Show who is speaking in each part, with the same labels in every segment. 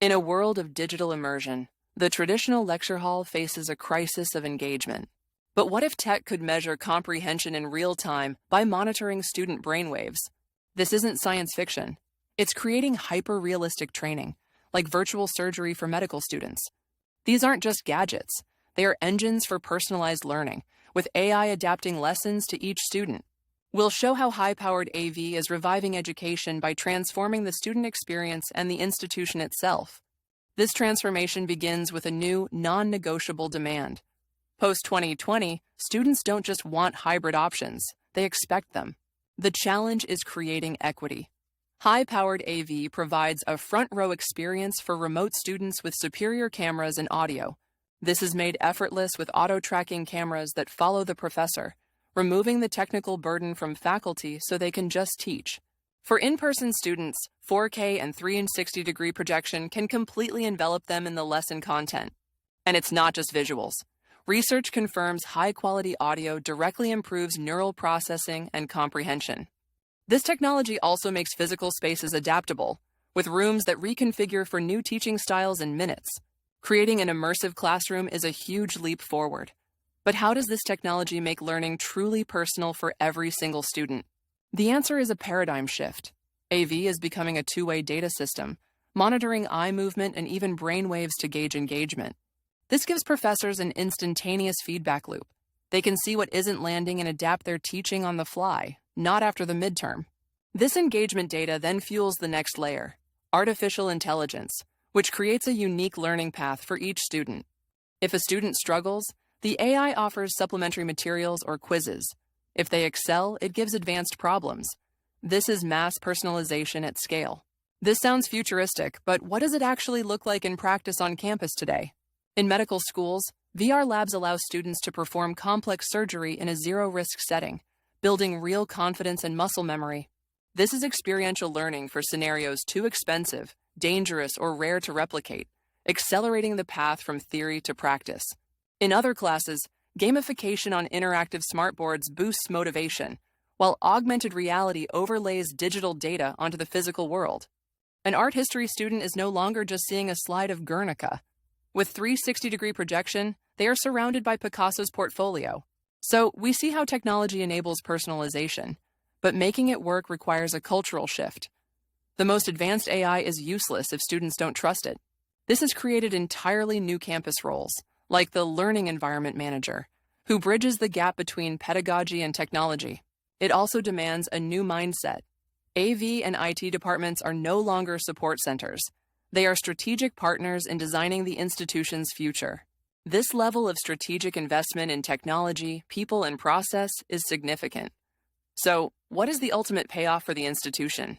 Speaker 1: In a world of digital immersion, the traditional lecture hall faces a crisis of engagement. But what if tech could measure comprehension in real time by monitoring student brainwaves? This isn't science fiction. It's creating hyper-realistic training, like virtual surgery for medical students. These aren't just gadgets. They are engines for personalized learning, with AI adapting lessons to each student. We'll show how high-powered AV is reviving education by transforming the student experience and the institution itself. This transformation begins with a new, non-negotiable demand. Post-2020, students don't just want hybrid options, they expect them. The challenge is creating equity. High-powered AV provides a front-row experience for remote students with superior cameras and audio. This is made effortless with auto-tracking cameras that follow the professor, removing the technical burden from faculty so they can just teach. For in-person students, 4K and 360-degree projection can completely envelop them in the lesson content. And it's not just visuals. Research confirms high-quality audio directly improves neural processing and comprehension. This technology also makes physical spaces adaptable, with rooms that reconfigure for new teaching styles in minutes. Creating an immersive classroom is a huge leap forward. But how does this technology make learning truly personal for every single student? The answer is a paradigm shift. AV is becoming a two-way data system, monitoring eye movement and even brain waves to gauge engagement. This gives professors an instantaneous feedback loop. They can see what isn't landing and adapt their teaching on the fly, not after the midterm. This engagement data then fuels the next layer, artificial intelligence, which creates a unique learning path for each student. If a student struggles, the AI offers supplementary materials or quizzes. If they excel, it gives advanced problems. This is mass personalization at scale. This sounds futuristic, but what does it actually look like in practice on campus today? In medical schools, VR labs allow students to perform complex surgery in a zero-risk setting, building real confidence and muscle memory. This is experiential learning for scenarios too expensive, dangerous, or rare to replicate, accelerating the path from theory to practice. In other classes, gamification on interactive smartboards boosts motivation, while augmented reality overlays digital data onto the physical world. An art history student is no longer just seeing a slide of Guernica. With 360-degree projection, they are surrounded by Picasso's portfolio. So we see how technology enables personalization, but making it work requires a cultural shift. The most advanced AI is useless if students don't trust it. This has created entirely new campus roles, like the Learning Environment Manager, who bridges the gap between pedagogy and technology. It also demands a new mindset. AV and IT departments are no longer support centers. They are strategic partners in designing the institution's future. This level of strategic investment in technology, people, and process is significant. So, what is the ultimate payoff for the institution?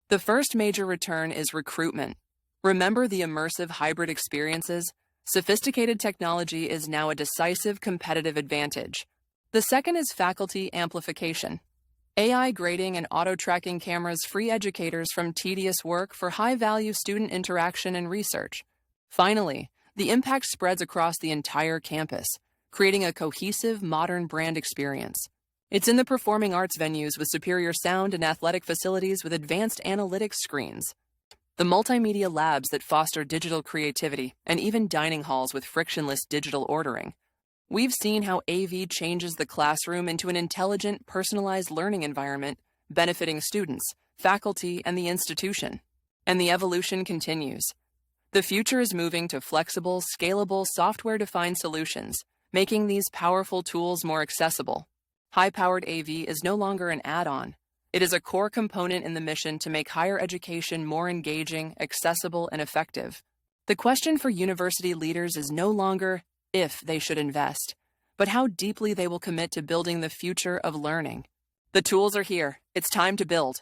Speaker 1: The first major return is recruitment. Remember the immersive hybrid experiences? Sophisticated technology is now a decisive competitive advantage. The second is faculty amplification. AI grading and auto-tracking cameras free educators from tedious work for high-value student interaction and research. Finally, the impact spreads across the entire campus, creating a cohesive, modern brand experience. It's in the performing arts venues with superior sound and athletic facilities with advanced analytics screens. The multimedia labs that foster digital creativity, and even dining halls with frictionless digital ordering. We've seen how AV changes the classroom into an intelligent, personalized learning environment, benefiting students, faculty, and the institution. And the evolution continues. The future is moving to flexible, scalable, software-defined solutions, making these powerful tools more accessible. High-powered AV is no longer an add-on. It is a core component in the mission to make higher education more engaging, accessible, and effective. The question for university leaders is no longer if they should invest, but how deeply they will commit to building the future of learning. The tools are here. It's time to build.